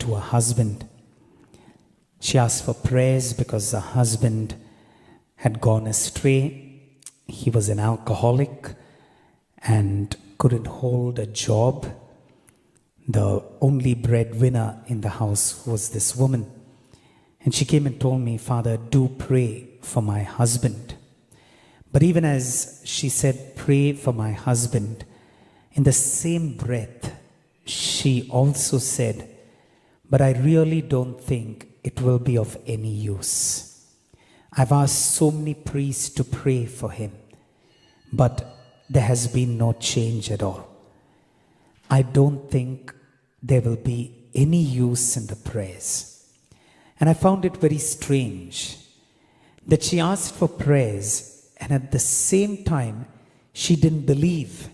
to her husband. She asked for prayers because the husband had gone astray. He was an alcoholic and couldn't hold a job. The only breadwinner in the house was this woman. And she came and told me, Father, do pray for my husband. But even as she said, pray for my husband, in the same breath, she also said, but I really don't think it will be of any use. I've asked so many priests to pray for him, but there has been no change at all. I don't think there will be any use in the prayers. And I found it very strange that she asked for prayers, and at the same time, she didn't believe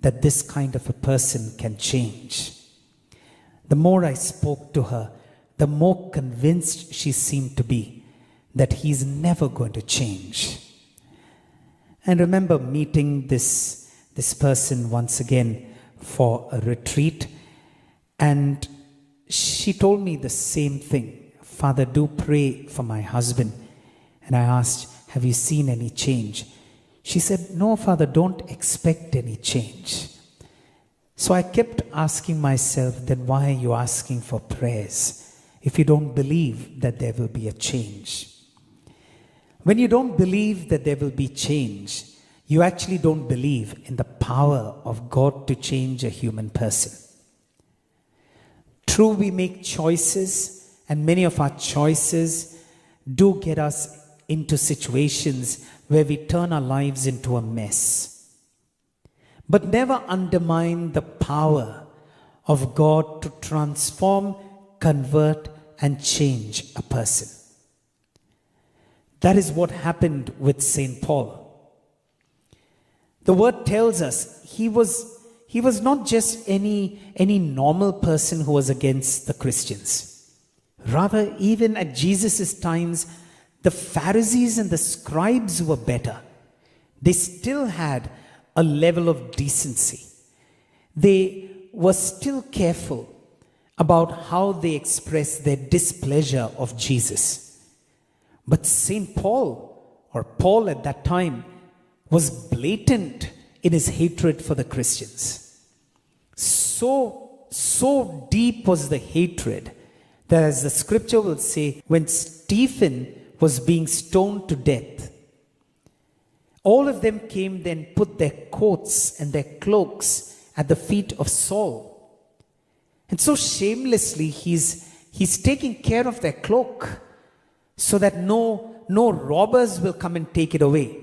that this kind of a person can change. The more I spoke to her, the more convinced she seemed to be that he's never going to change. And remember meeting this person once again for a retreat, and she told me the same thing. Father, do pray for my husband. And I asked, have you seen any change? She said, no, Father, don't expect any change. So I kept asking myself, then why are you asking for prayers if you don't believe that there will be a change? When you don't believe that there will be change, you actually don't believe in the power of God to change a human person. True, we make choices, and many of our choices do get us into situations where we turn our lives into a mess. But never undermine the power of God to transform, convert, and change a person. That is what happened with St. Paul. The word tells us he was not just any normal person who was against the Christians. Rather, even at Jesus' times, the Pharisees and the scribes were better. They still had a level of decency. They were still careful about how they expressed their displeasure of Jesus. But St. Paul, or Paul at that time, was blatant in his hatred for the Christians. So deep was the hatred that, as the scripture will say, when Stephen was being stoned to death, all of them came then, put their coats and their cloaks at the feet of Saul. And so shamelessly, he's taking care of their cloak so that no robbers will come and take it away.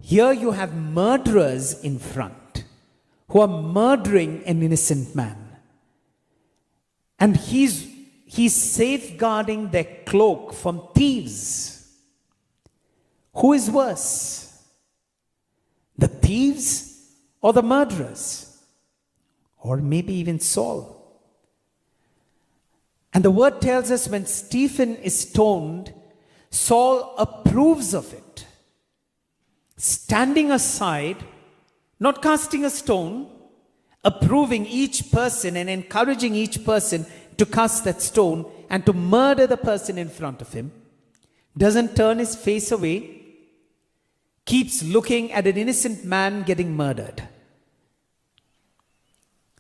Here you have murderers in front who are murdering an innocent man. And he's safeguarding their cloak from thieves. Who is worse? The thieves or the murderers? Or maybe even Saul. And the word tells us when Stephen is stoned, Saul approves of it. Standing aside, not casting a stone, approving each person and encouraging each person to cast that stone and to murder the person in front of him, doesn't turn his face away, keeps looking at an innocent man getting murdered.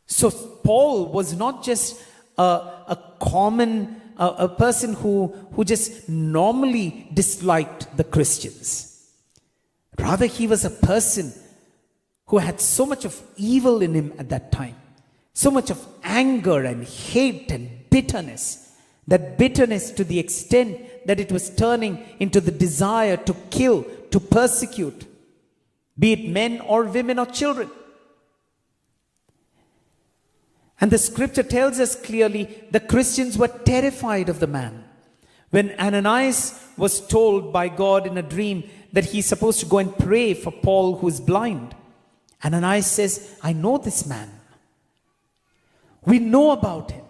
So Paul was not just a common, a person who just normally disliked the Christians. Rather, he was a person who had so much of evil in him at that time, so much of anger and hate and bitterness, that bitterness to the extent that it was turning into the desire to kill, to persecute, be it men or women or children. And the scripture tells us clearly the Christians were terrified of the man. When Ananias was told by God in a dream that he's supposed to go and pray for Paul who is blind, Ananias says, I know this man. We know about him.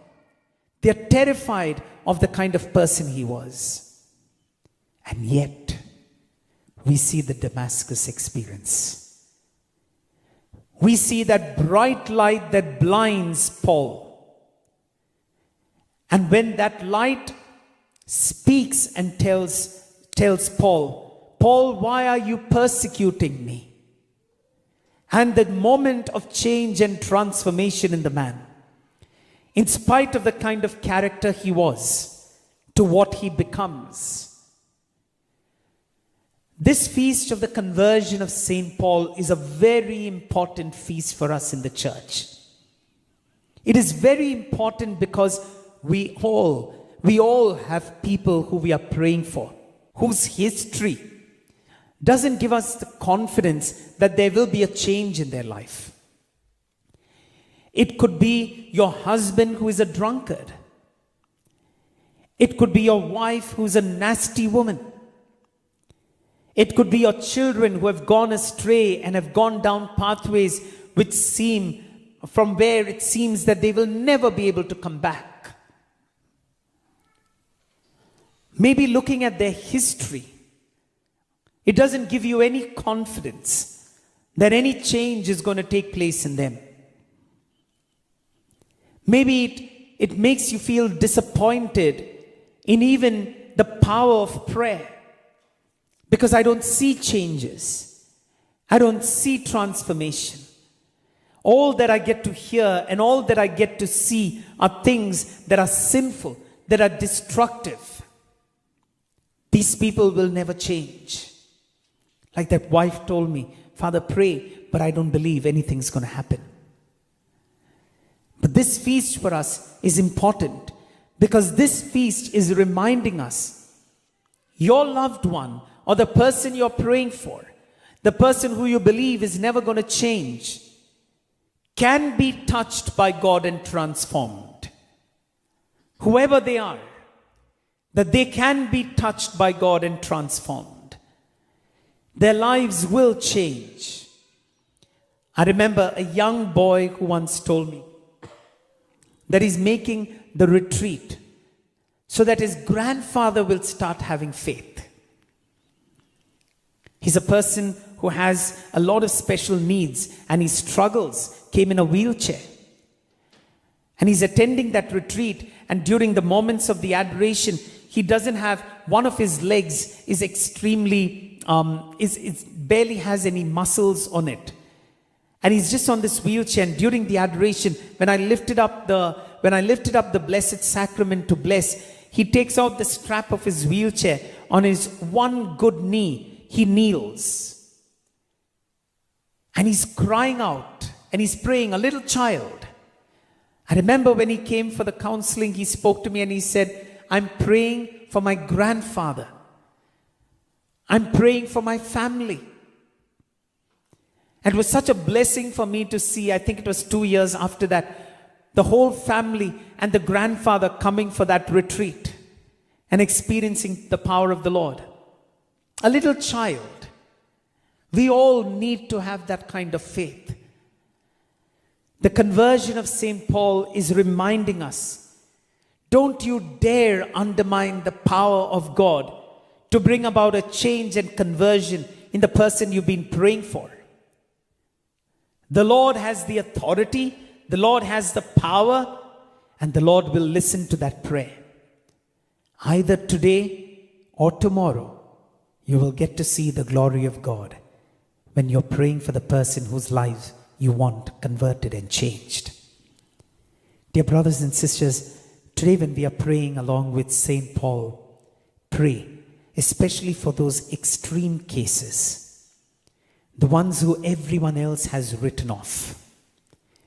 They're terrified of the kind of person he was. And yet, we see the Damascus experience. We see that bright light that blinds Paul. And when that light speaks and tells Paul, Paul, why are you persecuting me? And the moment of change and transformation in the man, in spite of the kind of character he was, to what he becomes. This feast of the conversion of St. Paul is a very important feast for us in the church. It is very important because we all have people who we are praying for, whose history doesn't give us the confidence that there will be a change in their life. It could be your husband who is a drunkard. It could be your wife who is a nasty woman. It could be your children who have gone astray and have gone down pathways which seem, from where it seems that they will never be able to come back. Maybe looking at their history, it doesn't give you any confidence that any change is going to take place in them. Maybe it makes you feel disappointed in even the power of prayer, because I don't see changes. I don't see transformation. All that I get to hear and all that I get to see are things that are sinful, that are destructive. These people will never change. Like that wife told me, Father, pray, but I don't believe anything's going to happen. But this feast for us is important because this feast is reminding us, your loved one or the person you're praying for, the person who you believe is never going to change, can be touched by God and transformed. Whoever they are, that they can be touched by God and transformed. Their lives will change. I remember a young boy who once told me that he's making the retreat so that his grandfather will start having faith. He's a person who has a lot of special needs and he struggles, came in a wheelchair. And he's attending that retreat, and during the moments of the adoration, he doesn't have, one of his legs is extremely, barely has any muscles on it. And he's just on this wheelchair, and during the adoration, when I lifted up the Blessed Sacrament to bless, he takes out the strap of his wheelchair. On his one good knee, he kneels. And he's crying out, and he's praying, a little child. I remember when he came for the counseling, he spoke to me and he said, I'm praying for my grandfather. I'm praying for my family. And it was such a blessing for me to see, I think it was 2 years after that, the whole family and the grandfather coming for that retreat and experiencing the power of the Lord. A little child. We all need to have that kind of faith. The conversion of St. Paul is reminding us, don't you dare undermine the power of God to bring about a change and conversion in the person you've been praying for. The Lord has the authority, the Lord has the power, and the Lord will listen to that prayer. Either today or tomorrow, you will get to see the glory of God when you're praying for the person whose life you want converted and changed. Dear brothers and sisters, today when we are praying along with St. Paul, pray especially for those extreme cases, the ones who everyone else has written off.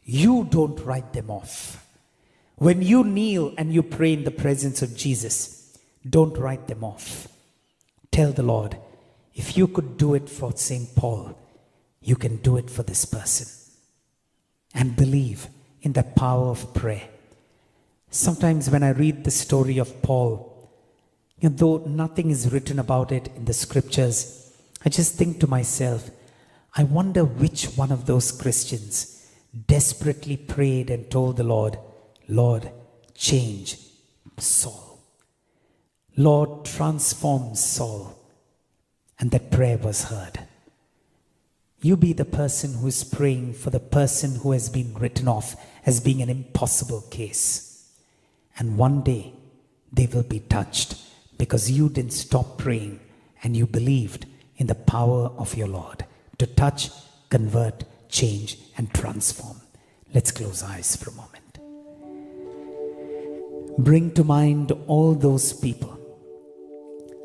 You don't write them off. When you kneel and you pray in the presence of Jesus, don't write them off. Tell the Lord, if you could do it for St. Paul, you can do it for this person. And believe in the power of prayer. Sometimes when I read the story of Paul, though nothing is written about it in the scriptures, I just think to myself, I wonder which one of those Christians desperately prayed and told the Lord, Lord, change Saul. Lord, transform Saul. And that prayer was heard. You be the person who is praying for the person who has been written off as being an impossible case. And one day they will be touched because you didn't stop praying and you believed in the power of your Lord to touch, convert, change, and transform. Let's close our eyes for a moment. Bring to mind all those people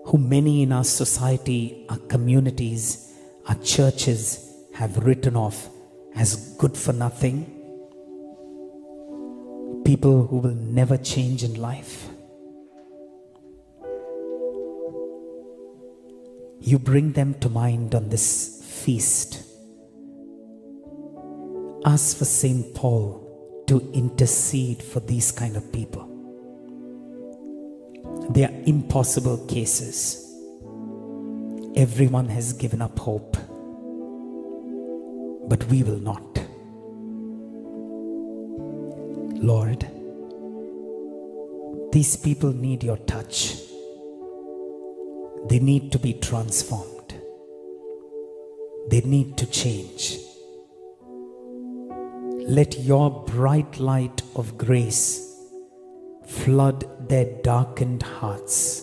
who many in our society, our communities, our churches have written off as good for nothing, people who will never change in life. You bring them to mind on this feast. Ask for St. Paul to intercede for these kind of people. They are impossible cases. Everyone has given up hope, but we will not. Lord, these people need your touch. They need to be transformed. They need to change. Let your bright light of grace flood their darkened hearts.